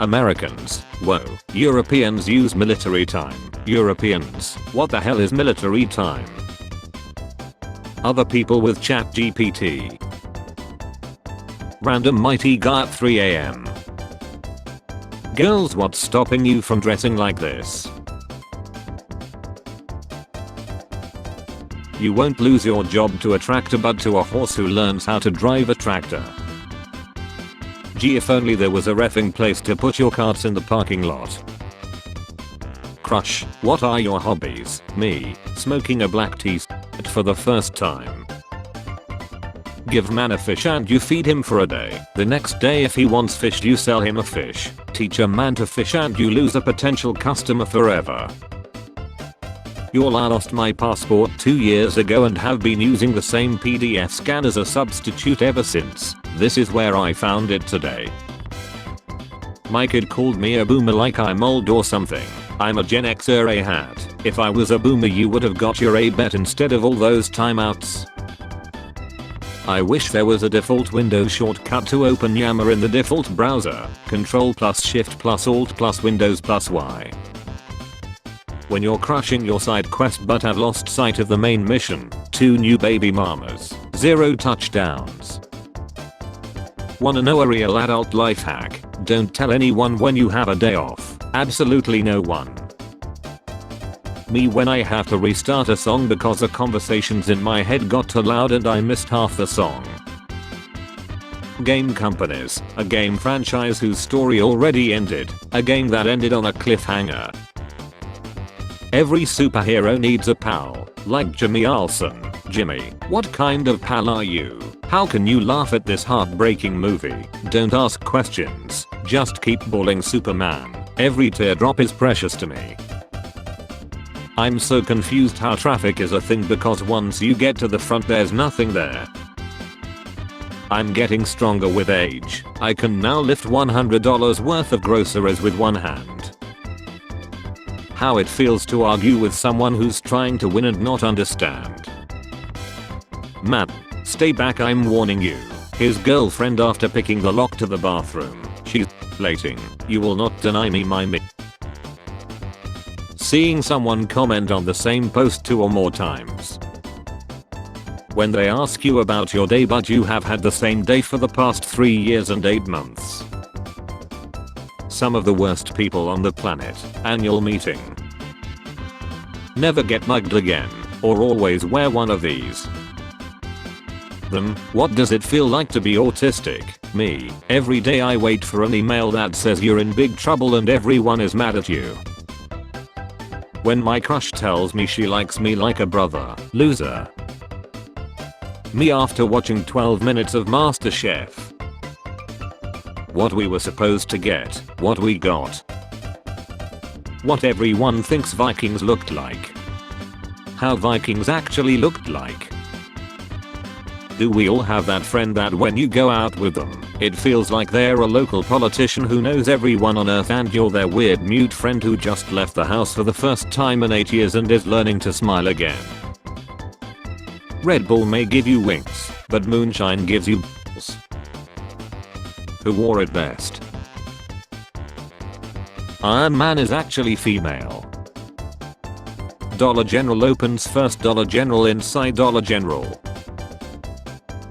Americans. Whoa. Europeans use military time. Europeans. What the hell is military time? Other people with ChatGPT. Random mighty guy at 3 AM. Girls, what's stopping you from dressing like this? You won't lose your job to a tractor but to a horse who learns how to drive a tractor. Gee, if only there was a reffing place to put your carts in the parking lot. Crush, what are your hobbies? Me, smoking a black tea for the first time. Give man a fish and you feed him for a day. The next day if he wants fish you sell him a fish. Teach a man to fish and you lose a potential customer forever. Y'all, I lost my passport 2 years ago and have been using the same PDF scan as a substitute ever since. This is where I found it today. My kid called me a boomer like I'm old or something. I'm a Gen Xer a hat. If I was a boomer you would have got your A bet instead of all those timeouts. I wish there was a default Windows shortcut to open Yammer in the default browser. Control plus Shift plus Alt plus Windows plus Y. When you're crushing your side quest but have lost sight of the main mission, 2 new baby mamas, 0 touchdowns. Wanna know a real adult life hack? Don't tell anyone when you have a day off. Absolutely no one. Me when I have to restart a song because the conversations in my head got too loud and I missed half the song. Game companies, a game franchise whose story already ended, a game that ended on a cliffhanger. Every superhero needs a pal, like Jimmy Olsen. Jimmy, what kind of pal are you? How can you laugh at this heartbreaking movie? Don't ask questions, just keep bawling Superman. Every teardrop is precious to me. I'm so confused how traffic is a thing because once you get to the front there's nothing there. I'm getting stronger with age. I can now lift $100 worth of groceries with one hand. How it feels to argue with someone who's trying to win and not understand. Man, stay back, I'm warning you. His girlfriend after picking the lock to the bathroom. She's plating. You will not deny me my me. Seeing someone comment on the same post 2 or more times. When they ask you about your day but you have had the same day for the past 3 years and 8 months. Some of the worst people on the planet. Annual meeting. Never get mugged again, or always wear one of these. Them, what does it feel like to be autistic? Me, every day I wait for an email that says you're in big trouble and everyone is mad at you. When my crush tells me she likes me like a brother. Loser. Me after watching 12 minutes of MasterChef. What we were supposed to get, what we got. What everyone thinks Vikings looked like. How Vikings actually looked like. Do we all have that friend that when you go out with them, it feels like they're a local politician who knows everyone on earth and you're their weird mute friend who just left the house for the first time in 8 years and is learning to smile again. Red Bull may give you winks, but moonshine gives you balls. Who wore it best? Iron Man is actually female. Dollar General opens first. Dollar General inside Dollar General.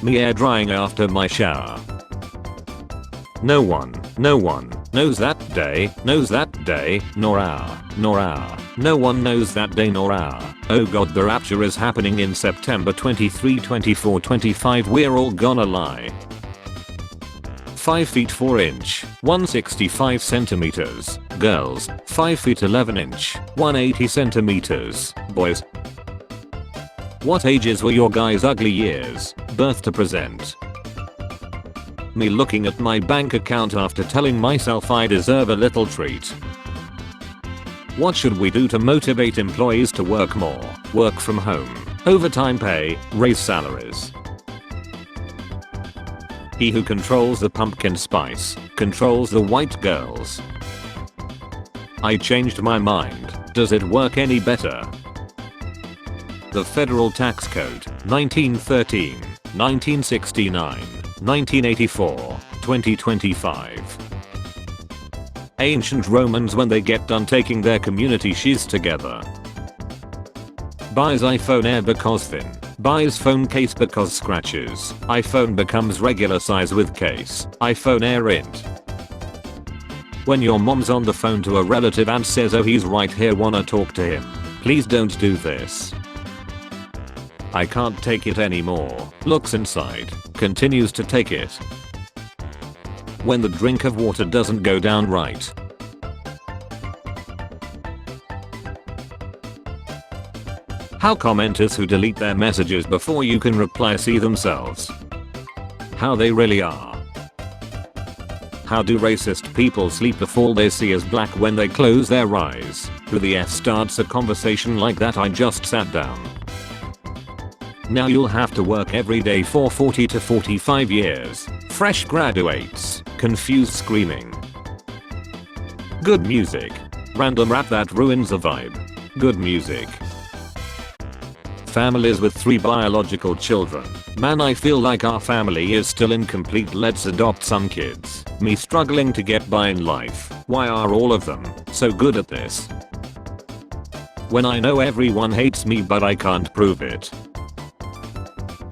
Me air drying after my shower. No one knows that day, nor hour. No one knows that day nor hour. Oh god, the rapture is happening in September 23, 24, 25. We're all gonna lie. 5 feet 4 inch, 165 centimeters. Girls, 5 feet 11 inch, 180 centimeters. Boys. What ages were your guys' ugly years? Birth to present. Me looking at my bank account after telling myself I deserve a little treat. What should we do to motivate employees to work more? Work from home, overtime pay, raise salaries. He who controls the pumpkin spice, controls the white girls. I changed my mind. Does it work any better? The Federal Tax Code, 1913, 1969, 1984, 2025. Ancient Romans when they get done taking their community shiz together. Buys iPhone Air because thin. Buys phone case because scratches. iPhone becomes regular size with case. iPhone Air int. When your mom's on the phone to a relative and says, oh he's right here, wanna talk to him. Please don't do this. I can't take it anymore. Looks inside. Continues to take it. When the drink of water doesn't go down right. How commenters who delete their messages before you can reply see themselves. How they really are. How do racist people sleep if all they see is black when they close their eyes? Who the F starts a conversation like that? I just sat down. Now you'll have to work every day for 40 to 45 years. Fresh graduates. Confused screaming. Good music. Random rap that ruins the vibe. Good music. Families with 3 biological children. Man, I feel like our family is still incomplete. Let's adopt some kids. Me struggling to get by in life. Why are all of them so good at this? When I know everyone hates me but I can't prove it.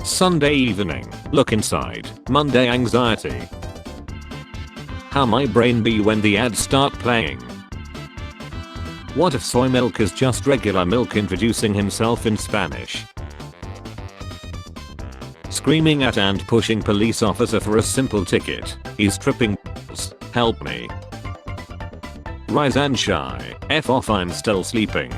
Sunday evening. Look inside. Monday anxiety. How my brain be when the ads start playing. What if soy milk is just regular milk? Introducing himself in Spanish. Screaming at and pushing police officer for a simple ticket. He's tripping balls. Help me. Rise and shine. F off, I'm still sleeping.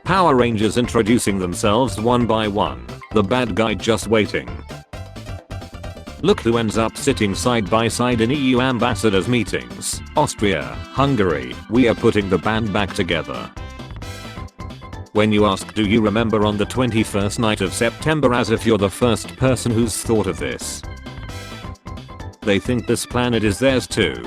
Power Rangers introducing themselves one by one. The bad guy just waiting. Look who ends up sitting side by side in EU ambassadors meetings. Austria, Hungary, we are putting the band back together. When you ask, do you remember on the 21st night of September, as if you're the first person who's thought of this. They think this planet is theirs too.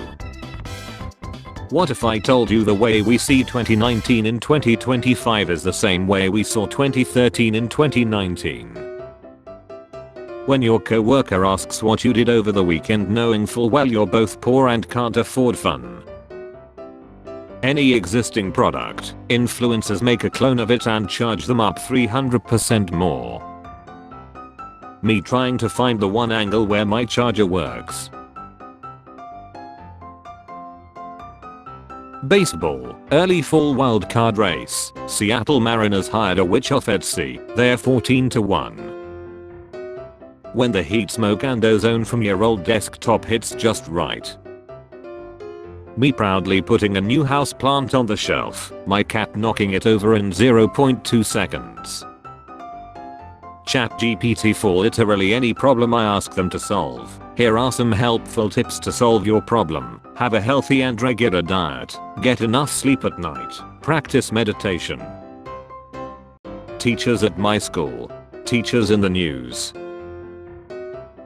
What if I told you the way we see 2019 in 2025 is the same way we saw 2013 in 2019? When your co-worker asks what you did over the weekend, knowing full well you're both poor and can't afford fun. Any existing product, influencers make a clone of it and charge them up 300% more. Me trying to find the one angle where my charger works. Baseball, early fall wildcard race. Seattle Mariners hired a witch off Etsy. They're 14-1. When the heat, smoke and ozone from your old desktop hits just right. Me proudly putting a new house plant on the shelf, my cat knocking it over in 0.2 seconds. ChatGPT for literally any problem I ask them to solve. Here are some helpful tips to solve your problem. Have a healthy and regular diet. Get enough sleep at night. Practice meditation. Teachers at my school. Teachers in the news.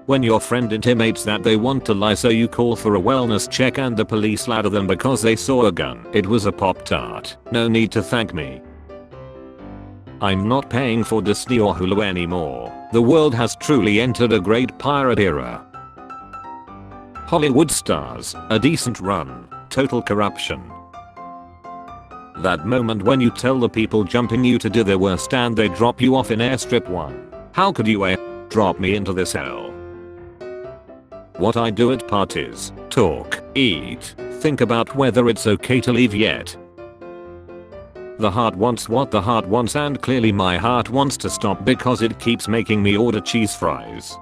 When your friend intimates that they want to lie, so you call for a wellness check and the police ladder them because they saw a gun. It was a Pop-Tart. No need to thank me. I'm not paying for Disney or Hulu anymore. The world has truly entered a great pirate era. Hollywood stars, a decent run, total corruption. That moment when you tell the people jumping you to do their worst and they drop you off in airstrip 1. How could you drop me into this hell? What I do at parties, talk, eat, think about whether it's okay to leave yet. The heart wants what the heart wants, and clearly my heart wants to stop because it keeps making me order cheese fries.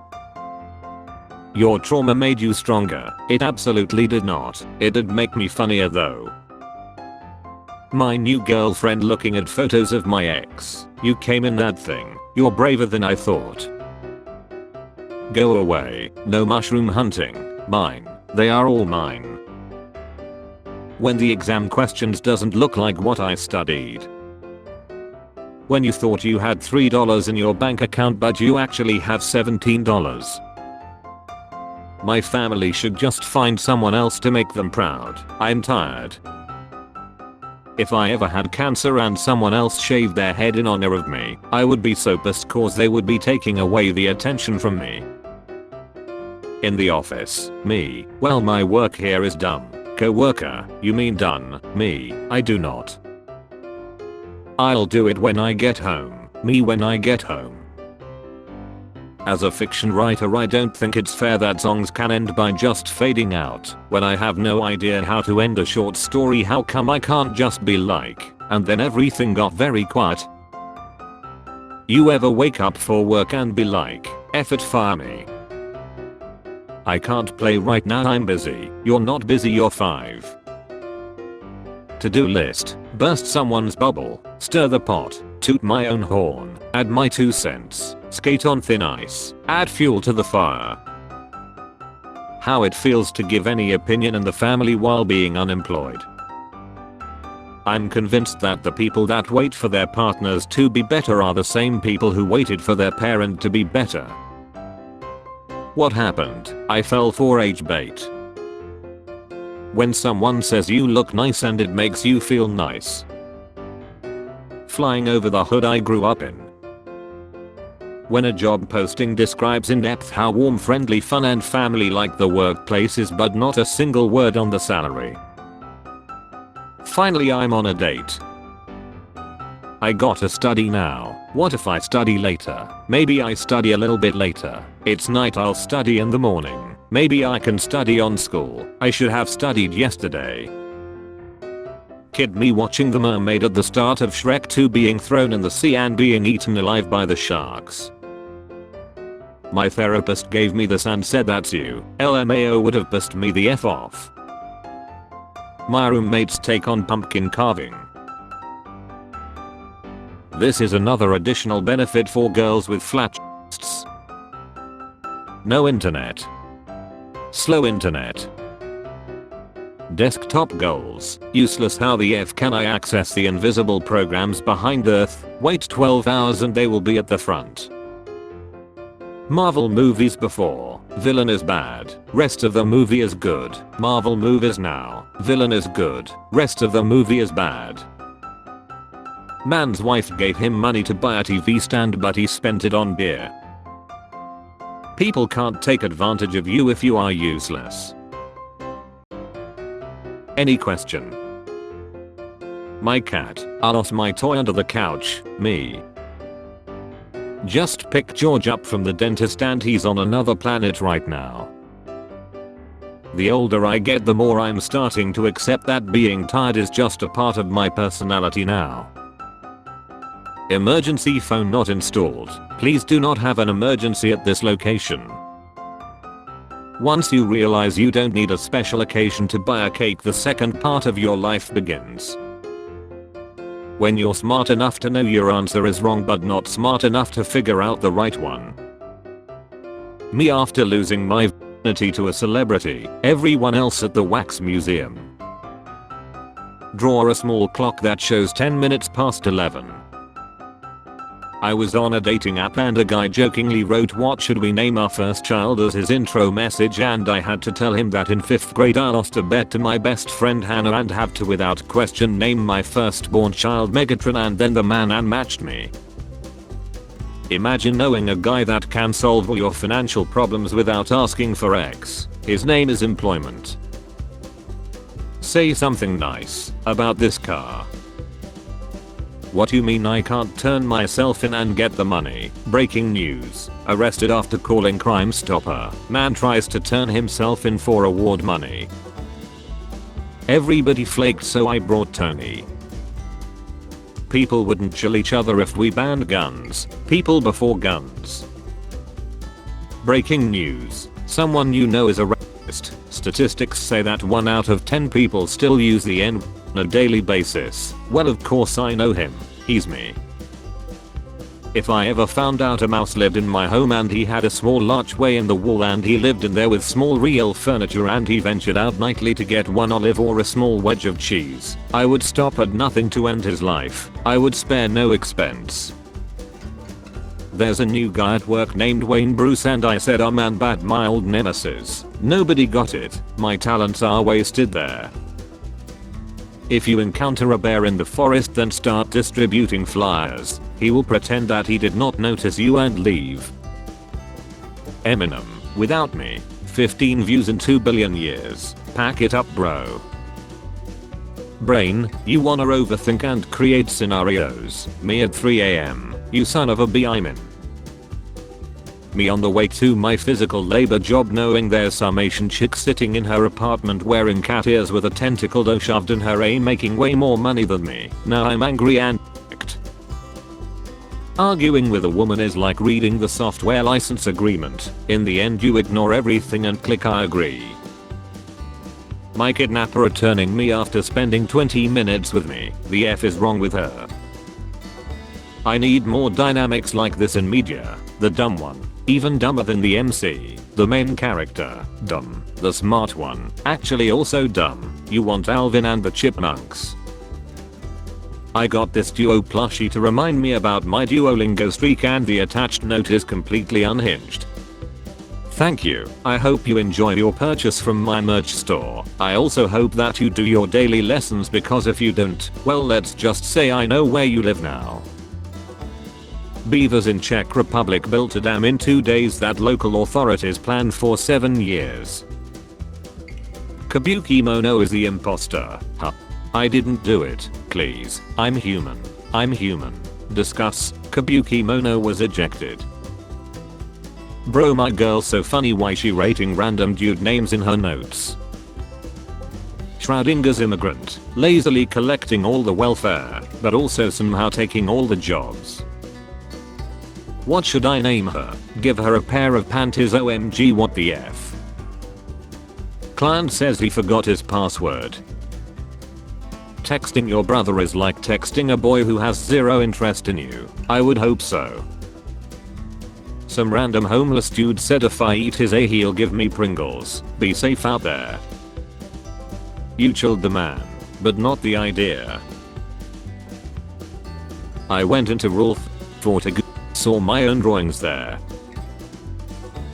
Your trauma made you stronger. It absolutely did not. It did make me funnier though. My new girlfriend looking at photos of my ex. You came in that thing. You're braver than I thought. Go away. No mushroom hunting. Mine. They are all mine. When the exam questions doesn't look like what I studied. When you thought you had $3 in your bank account but you actually have $17. My family should just find someone else to make them proud. I'm tired. If I ever had cancer and someone else shaved their head in honor of me, I would be so pissed cause they would be taking away the attention from me. In the office, me, well, my work here is dumb. Coworker, you mean done. Me, I do not. I'll do it when I get home. Me, when I get home. As a fiction writer, I don't think it's fair that songs can end by just fading out. When I have no idea how to end a short story, how come I can't just be like, and then everything got very quiet? You ever wake up for work and be like, F it, fire me? I can't play right now, I'm busy. You're not busy, you're 5. To-do list: burst someone's bubble, stir the pot, toot my own horn, add my 2 cents, skate on thin ice, add fuel to the fire. How it feels to give any opinion in the family while being unemployed. I'm convinced that the people that wait for their partners to be better are the same people who waited for their parent to be better. What happened? I fell for age bait. When someone says you look nice and it makes you feel nice. Flying over the hood I grew up in. When a job posting describes in depth how warm, friendly, fun and family-like the workplace is, but not a single word on the salary. Finally, I'm on a date. I gotta study now. What if I study later? Maybe I study a little bit later. It's night, I'll study in the morning. Maybe I can study on school. I should have studied yesterday. Kid me watching the mermaid at the start of Shrek 2 being thrown in the sea and being eaten alive by the sharks. My therapist gave me this and said that's you. LMAO would have pissed me the F off. My roommate's take on pumpkin carving. This is another additional benefit for girls with flat chests. No internet. Slow internet. Desktop goals. Useless. How the F can I access the invisible programs behind Earth? Wait 12 hours and they will be at the front. Marvel movies before. Villain is bad. Rest of the movie is good. Marvel movies now. Villain is good. Rest of the movie is bad. Man's wife gave him money to buy a TV stand but he spent it on beer. People can't take advantage of you if you are useless. Any question? My cat. I lost my toy under the couch. Me. Just picked George up from the dentist and he's on another planet right now. The older I get, the more I'm starting to accept that being tired is just a part of my personality now. Emergency phone not installed. Please do not have an emergency at this location. Once you realize you don't need a special occasion to buy a cake, the second part of your life begins. When you're smart enough to know your answer is wrong but not smart enough to figure out the right one. Me after losing my virginity to a celebrity, everyone else at the wax museum. Draw a small clock that shows 10 minutes past 11. I was on a dating app and a guy jokingly wrote, "What should we name our first child?" as his intro message, and I had to tell him that in 5th grade I lost a bet to my best friend Hannah and have to without question name my firstborn child Megatron, and then the man unmatched me. Imagine knowing a guy that can solve all your financial problems without asking for X. His name is employment. Say something nice about this car. What you mean I can't turn myself in and get the money? Breaking news. Arrested after calling Crime Stopper. Man tries to turn himself in for award money. Everybody flaked so I brought Tony. People wouldn't kill each other if we banned guns. People before guns. Breaking news. Someone you know is a racist. Statistics say that 1 out of 10 people still use the N on a daily basis. Well, of course I know him. He's me. If I ever found out a mouse lived in my home and he had a small archway in the wall and he lived in there with small real furniture and he ventured out nightly to get one olive or a small wedge of cheese, I would stop at nothing to end his life. I would spare no expense. There's a new guy at work named Wayne Bruce and I said, "Oh man, bad, my old nemesis." Nobody got it. My talents are wasted there. If you encounter a bear in the forest, then start distributing flyers. He will pretend that he did not notice you and leave. Eminem, without me, 15 views in 2 billion years. Pack it up, bro. Brain, you wanna overthink and create scenarios. Me at 3 AM, you son of a b. I'm in. Me on the way to my physical labor job knowing there's some Asian chick sitting in her apartment wearing cat ears with a tentacle dough shoved in her a making way more money than me. Now I'm angry and f***ed. Arguing with a woman is like reading the software license agreement. In the end you ignore everything and click I agree. My kidnapper returning me after spending 20 minutes with me. The F is wrong with her. I need more dynamics like this in media. The dumb one. Even dumber than the MC. The main character. Dumb. The smart one. Actually also dumb. You want Alvin and the Chipmunks. I got this Duo plushie to remind me about my Duolingo streak and the attached note is completely unhinged. Thank you. I hope you enjoy your purchase from my merch store. I also hope that you do your daily lessons because if you don't, well let's just say I know where you live now. Beavers in Czech Republic built a dam in 2 days that local authorities planned for 7 years. Kabuki Mono is the imposter. Huh. I didn't do it. Please. I'm human. I'm human. Discuss. Kabuki Mono was ejected. Bro, my girl's so funny, why she rating random dude names in her notes. Schrodinger's immigrant, lazily collecting all the welfare, but also somehow taking all the jobs. What should I name her? Give her a pair of panties, OMG, what the F. Client says he forgot his password. Texting your brother is like texting a boy who has zero interest in you. I would hope so. Some random homeless dude said if I eat his A he'll give me Pringles. Be safe out there. You chilled the man, but not the idea. I went into Rule 4 to saw my own drawings there.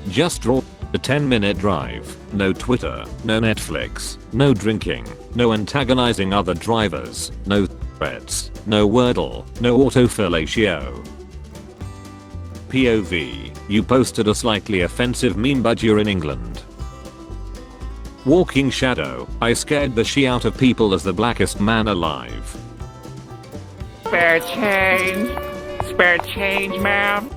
Just draw. A 10-minute drive. No Twitter. No Netflix. No drinking. No antagonizing other drivers. No threats. No Wordle. No autofellatio. POV. You posted a slightly offensive meme but you're in England. Walking shadow. I scared the shit out of people as the blackest man alive. Spare change. Spare change, ma'am.